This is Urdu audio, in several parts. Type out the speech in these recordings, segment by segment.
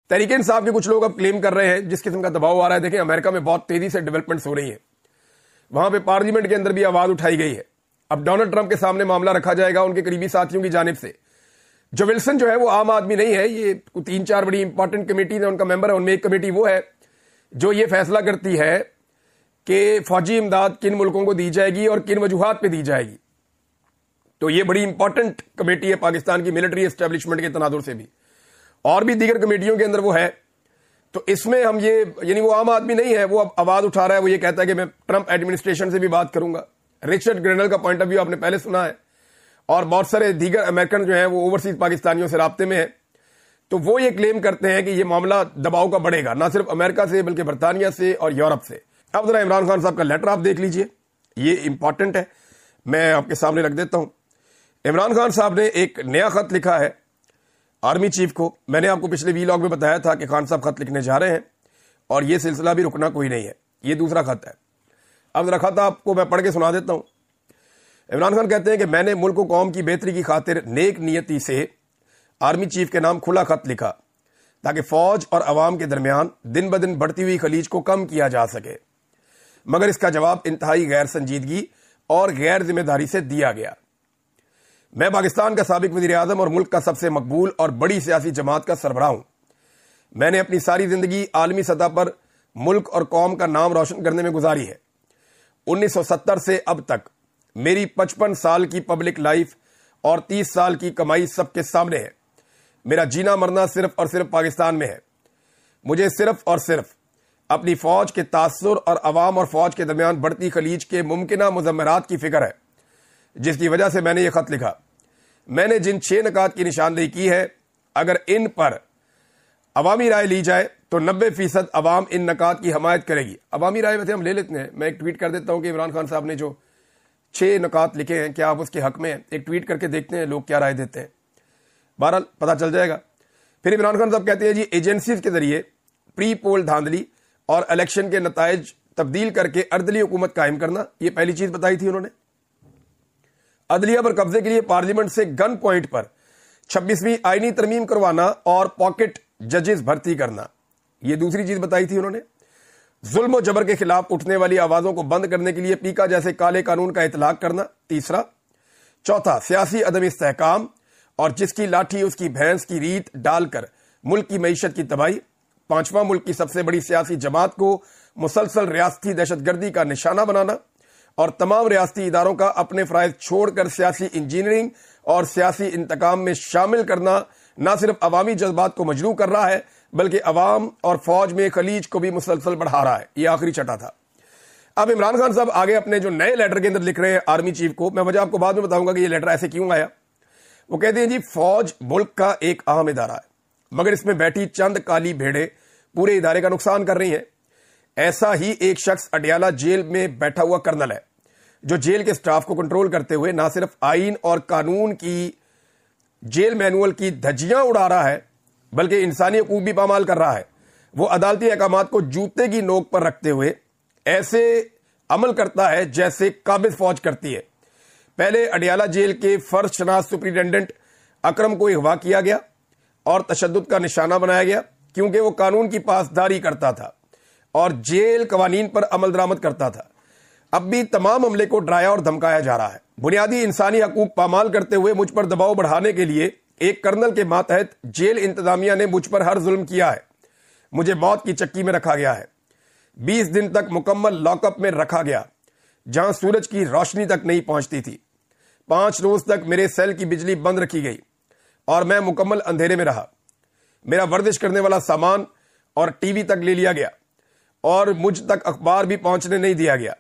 تحریک انصاف کے کچھ لوگ اب کلیم کر رہے ہیں جس قسم کا دباؤ آ رہا ہے. دیکھیں امریکہ میں بہت تیزی سے ڈیولپمنٹس ہو رہی ہیں, وہاں پہ پارلیمنٹ کے اندر بھی آواز اٹھائی گئی ہے. اب ڈونلڈ ٹرمپ کے سامنے معاملہ رکھا جائے گا ان کے قریبی ساتھیوں کی جانب سے. جو ولسن جو ہے وہ عام آدمی نہیں ہے, یہ 3-4 بڑی امپورٹنٹ کمیٹی نے ان کا ممبر ہے. ان میں ایک کمیٹی وہ ہے جو یہ فیصلہ کرتی ہے کہ فوجی امداد کن ملکوں کو دی جائے گی اور کن وجوہات پہ دی جائے گی. تو یہ بڑی امپورٹنٹ کمیٹی ہے پاکستان کی ملٹری اسٹیبلشمنٹ کے تناظر سے بھی, اور بھی دیگر کمیٹیوں کے اندر وہ ہے. تو اس میں ہم یہ یعنی وہ عام آدمی نہیں ہے, وہ اب آواز اٹھا رہا ہے, وہ یہ کہتا ہے کہ میں ٹرمپ ایڈمنسٹریشن سے بھی بات کروں گا. رچرڈ گرینل کا پوائنٹ آف ویو آپ نے پہلے سنا ہے, اور بہت سارے دیگر امریکن جو ہیں وہ اوورسیز پاکستانیوں سے رابطے میں ہیں. تو وہ یہ کلیم کرتے ہیں کہ یہ معاملہ دباؤ کا بڑھے گا, نہ صرف امریکہ سے بلکہ برطانیہ سے اور یورپ سے. اب ذرا عمران خان صاحب کا لیٹر آپ دیکھ لیجئے, یہ امپورٹنٹ ہے, میں آپ کے سامنے رکھ دیتا ہوں. عمران خان صاحب نے ایک نیا خط لکھا ہے آرمی چیف کو. میں نے آپ کو پچھلے ویلاگ میں بتایا تھا کہ خان صاحب خط لکھنے جا رہے ہیں, اور یہ سلسلہ بھی رکنا کوئی نہیں ہے. یہ دوسرا خط ہے. اب ذرا خط آپ کو میں پڑھ کے سنا دیتا ہوں. عمران خان کہتے ہیں کہ میں نے ملک و قوم کی بہتری کی خاطر نیک نیتی سے آرمی چیف کے نام کھلا خط لکھا تاکہ فوج اور عوام کے درمیان دن بدن بڑھتی ہوئی خلیج کو کم کیا جا سکے, مگر اس کا جواب انتہائی غیر سنجیدگی اور غیر ذمہ داری سے دیا گیا. میں پاکستان کا سابق وزیر اعظم اور ملک کا سب سے مقبول اور بڑی سیاسی جماعت کا سربراہ ہوں. میں نے اپنی ساری زندگی عالمی سطح پر ملک اور قوم کا نام روشن کرنے میں گزاری ہے. 1970 سے اب تک میری 55 سال کی پبلک لائف اور 30 سال کی کمائی سب کے سامنے ہے. میرا جینا مرنا صرف اور صرف پاکستان میں ہے. مجھے صرف اور صرف اپنی فوج کے تاثر اور عوام اور فوج کے درمیان بڑھتی خلیج کے ممکنہ مضمرات کی فکر ہے, جس کی وجہ سے میں نے یہ خط لکھا. میں نے جن 6 نکات کی نشاندہی کی ہے, اگر ان پر عوامی رائے لی جائے تو 90% عوام ان نکات کی حمایت کرے گی. عوامی رائے ویسے ہم لے لیتے ہیں, میں ایک ٹویٹ کر دیتا ہوں کہ عمران خان صاحب نے جو 6 نکات لکھے ہیں کیا آپ اس کے حق میں ہیں. ایک ٹویٹ کر کے دیکھتے ہیں لوگ کیا رائے دیتے ہیں, بہرحال پتہ چل جائے گا. پھر عمران خان صاحب کہتے ہیں جی ایجنسیز کے ذریعے پری پول دھاندلی اور الیکشن کے نتائج تبدیل کر کے اردلی حکومت قائم کرنا, یہ پہلی چیز بتائی تھی انہوں نے. عدلیہ پر قبضے کے لیے پارلیمنٹ سے گن پوائنٹ پر 26ویں آئینی ترمیم کروانا اور پاکٹ ججز بھرتی کرنا, یہ دوسری چیز بتائی تھی انہوں نے. ظلم و جبر کے خلاف اٹھنے والی آوازوں کو بند کرنے کے لیے پیکا جیسے کالے قانون کا اطلاق کرنا, تیسرا. چوتھا سیاسی عدم استحکام اور جس کی لاٹھی اس کی بھینس کی ریت ڈال کر ملک کی معیشت کی تباہی. پانچواں ملک کی سب سے بڑی سیاسی جماعت کو مسلسل ریاستی دہشت گردی کا نشانہ بنانا اور تمام ریاستی اداروں کا اپنے فرائض چھوڑ کر سیاسی انجینئرنگ اور سیاسی انتقام میں شامل کرنا نہ صرف عوامی جذبات کو مجروح کر رہا ہے بلکہ عوام اور فوج میں خلیج کو بھی مسلسل بڑھا رہا ہے. یہ آخری چٹا تھا. اب عمران خان صاحب آگے اپنے جو نئے لیٹر کے اندر لکھ رہے ہیں آرمی چیف کو, میں وجہ آپ کو بعد میں بتاؤں گا کہ یہ لیٹر ایسے کیوں آیا. وہ کہتے ہیں جی فوج ملک کا ایک اہم ادارہ ہے, مگر اس میں بیٹھی چند کالی بھیڑیں پورے ادارے کا نقصان کر رہی ہیں. ایسا ہی ایک شخص اڈیالہ جیل میں بیٹھا ہوا کرنل ہے جو جیل کے سٹاف کو کنٹرول کرتے ہوئے نہ صرف آئین اور قانون کی جیل مینول کی دھجیاں اڑا رہا ہے بلکہ انسانی حقوق بھی پامال کر رہا ہے. وہ عدالتی احکامات کو جوتے کی نوک پر رکھتے ہوئے ایسے عمل کرتا ہے جیسے قابض فوج کرتی ہے. پہلے اڈیالہ جیل کے فرض شناس سپرنٹینڈنٹ اکرم کو اغوا کیا گیا اور تشدد کا نشانہ بنایا گیا کیونکہ وہ قانون کی پاسداری کرتا تھا اور جیل قوانین پر عمل درآمد کرتا تھا. اب بھی تمام عملے کو ڈرایا اور دھمکایا جا رہا ہے. بنیادی انسانی حقوق پامال کرتے ہوئے مجھ پر دباؤ بڑھانے کے لیے ایک کرنل کے ماتحت جیل انتظامیہ نے مجھ پر ہر ظلم کیا ہے. مجھے موت کی چکی میں رکھا گیا ہے. 20 دن تک مکمل لاک اپ میں رکھا گیا جہاں سورج کی روشنی تک نہیں پہنچتی تھی. 5 روز تک میرے سیل کی بجلی بند رکھی گئی اور میں مکمل اندھیرے میں رہا. میرا ورزش کرنے والا سامان اور ٹی وی تک لے لیا گیا اور مجھ تک اخبار بھی پہنچنے نہیں دیا گیا.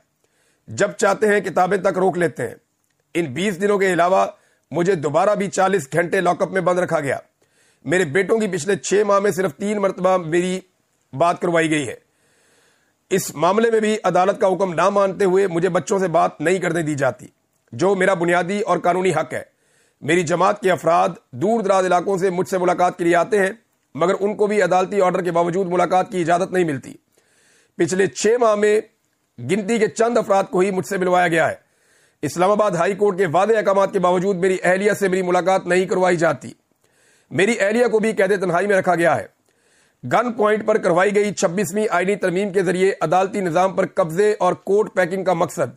جب چاہتے ہیں کتابیں تک روک لیتے ہیں. ان 20 دنوں کے علاوہ مجھے دوبارہ بھی 40 گھنٹے لاک اپ میں بند رکھا گیا. میرے بیٹوں کی پچھلے 6 ماہ میں صرف 3 مرتبہ میری بات کروائی گئی ہے. اس معاملے میں بھی عدالت کا حکم نہ مانتے ہوئے مجھے بچوں سے بات نہیں کرنے دی جاتی جو میرا بنیادی اور قانونی حق ہے. میری جماعت کے افراد دور دراز علاقوں سے مجھ سے ملاقات کے لیے آتے ہیں مگر ان کو بھی عدالتی آرڈر کے باوجود ملاقات کی اجازت نہیں ملتی. پچھلے 6 ماہ میں گنتی کے چند افراد کو ہی مجھ سے ملوایا گیا ہے. اسلام آباد ہائی کورٹ کے واضح احکامات کے باوجود میری اہلیہ سے میری ملاقات نہیں کروائی جاتی. میری اہلیہ کو بھی قید تنہائی میں رکھا گیا ہے. گن پوائنٹ پر کروائی گئی 26ویں آئینی ترمیم کے ذریعے عدالتی نظام پر قبضے اور کوٹ پیکنگ کا مقصد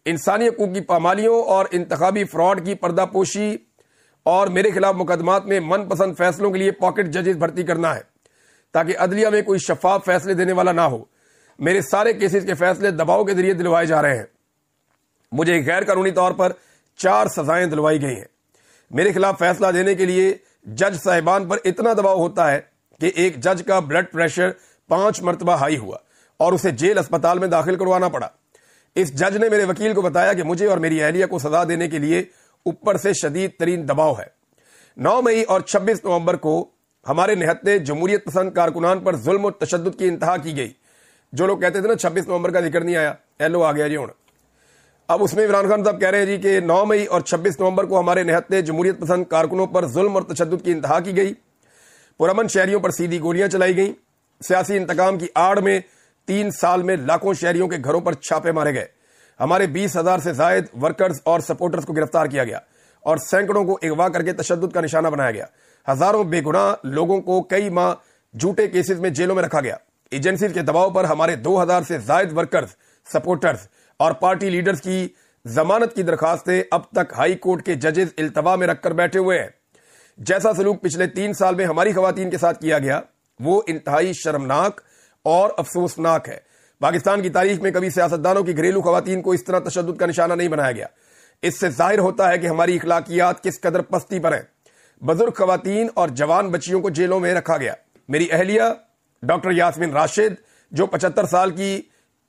انسانی حقوق کی پامالیوں اور انتخابی فراڈ کی پردہ پوشی اور میرے خلاف مقدمات میں من پسند فیصلوں کے لیے پاکٹ ججز بھرتی کرنا ہے تاکہ عدلیہ میں کوئی شفاف فیصلے دینے والا نہ ہو۔ میرے سارے کیسز کے فیصلے دباؤ کے ذریعے دلوائے جا رہے ہیں۔ مجھے غیر قانونی طور پر 4 سزائیں دلوائی گئی ہیں۔ میرے خلاف فیصلہ دینے کے لیے جج صاحبان پر اتنا دباؤ ہوتا ہے کہ ایک جج کا بلڈ پریشر 5 مرتبہ ہائی ہوا اور اسے جیل اسپتال میں داخل کروانا پڑا۔ اس جج نے میرے وکیل کو بتایا کہ مجھے اور میری اہلیہ کو سزا دینے کے لیے اوپر سے شدید ترین دباؤ ہے۔ 9 مئی اور 26 نومبر کو ہمارے نہتے جمہوریت پسند کارکنان پر ظلم و تشدد کی انتہا کی گئی۔ جو لوگ کہتے تھے نا 26 نومبر کا ذکر نہیں آیا، ایلو آ گیا جی ہوں۔ اب اس میں عمران خان صاحب کہہ رہے ہیں جی کہ 9 مئی اور 26 نومبر کو ہمارے نہتے جمہوریت پسند کارکنوں پر ظلم اور تشدد کی انتہا کی گئی، پرامن شہریوں پر سیدھی گولیاں چلائی گئیں، سیاسی انتقام کی آڑ میں 3 سال میں لاکھوں شہریوں کے گھروں پر چھاپے مارے گئے، ہمارے 20,000 سے زائد ورکرز اور سپورٹرز کو گرفتار کیا گیا اور سینکڑوں کو اغوا کر کے تشدد کا نشانہ بنایا گیا، ہزاروں بے گناہ لوگوں کو کئی ماہ جھوٹے کیسز میں جیلوں میں رکھا گیا۔ ایجنسیز کے دباؤ پر ہمارے 2,000 سے زائد ورکرز، سپورٹرز اور پارٹی لیڈرز کی ضمانت کی درخواستیں اب تک ہائی کورٹ کے ججز التوا میں رکھ کر بیٹھے ہوئے ہیں۔ جیسا سلوک پچھلے 3 سال میں ہماری خواتین کے ساتھ کیا گیا وہ انتہائی شرمناک اور افسوسناک ہے۔ پاکستان کی تاریخ میں کبھی سیاستدانوں کی گھریلو خواتین کو اس طرح تشدد کا نشانہ نہیں بنایا گیا۔ اس سے ظاہر ہوتا ہے کہ ہماری اخلاقیات کس قدر پستی پر ہیں۔ بزرگ خواتین اور جوان بچیوں کو جیلوں میں رکھا گیا۔ میری اہلیہ ڈاکٹر یاسمین راشد جو 75 سال کی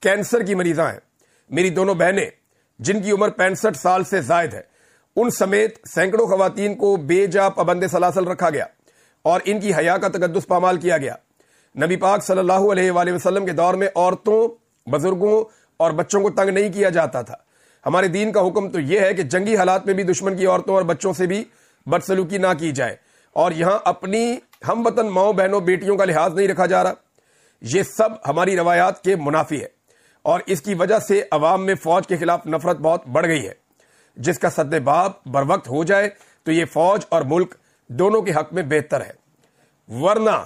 کینسر کی مریضاں ہیں، میری دونوں بہنیں جن کی عمر 65 سال سے زائد ہے، ان سمیت سینکڑوں خواتین کو بے جا پابند سلاسل رکھا گیا اور ان کی حیا کا تقدس پامال کیا گیا۔ نبی پاک صلی اللہ علیہ وآلہ وسلم کے دور میں عورتوں، بزرگوں اور بچوں کو تنگ نہیں کیا جاتا تھا۔ ہمارے دین کا حکم تو یہ ہے کہ جنگی حالات میں بھی دشمن کی عورتوں اور بچوں سے بھی بدسلوکی نہ کی جائے، اور یہاں اپنی ہم وطن ماؤں بہنوں بیٹیوں کا لحاظ نہیں رکھا جا رہا۔ یہ سب ہماری روایات کے منافی ہے اور اس کی وجہ سے عوام میں فوج کے خلاف نفرت بہت بڑھ گئی ہے، جس کا سد باب بر وقت ہو جائے تو یہ فوج اور ملک دونوں کے حق میں بہتر ہے، ورنہ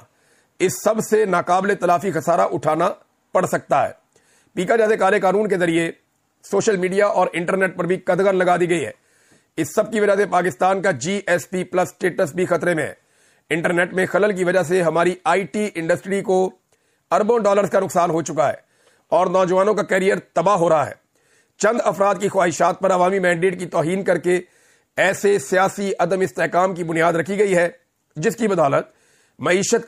اس سب سے ناقابل تلافی خسارہ اٹھانا پڑ سکتا ہے۔ پیکا جیسے کالے قانون کے ذریعے سوشل میڈیا اور انٹرنیٹ پر بھی قدغن لگا دی گئی ہے۔ اس سب کی وجہ سے پاکستان کا GSP+ سٹیٹس بھی خطرے میں ہے۔ انٹرنیٹ میں خلل کی وجہ سے ہماری IT انڈسٹری کو اربوں ڈالرز کا نقصان ہو چکا ہے اور نوجوانوں کا کیریئر تباہ ہو رہا ہے۔ چند افراد کی خواہشات پر عوامی مینڈیٹ کی توہین کر کے ایسے سیاسی عدم استحکام کی بنیاد رکھی گئی ہے جس کی بدولت معیشت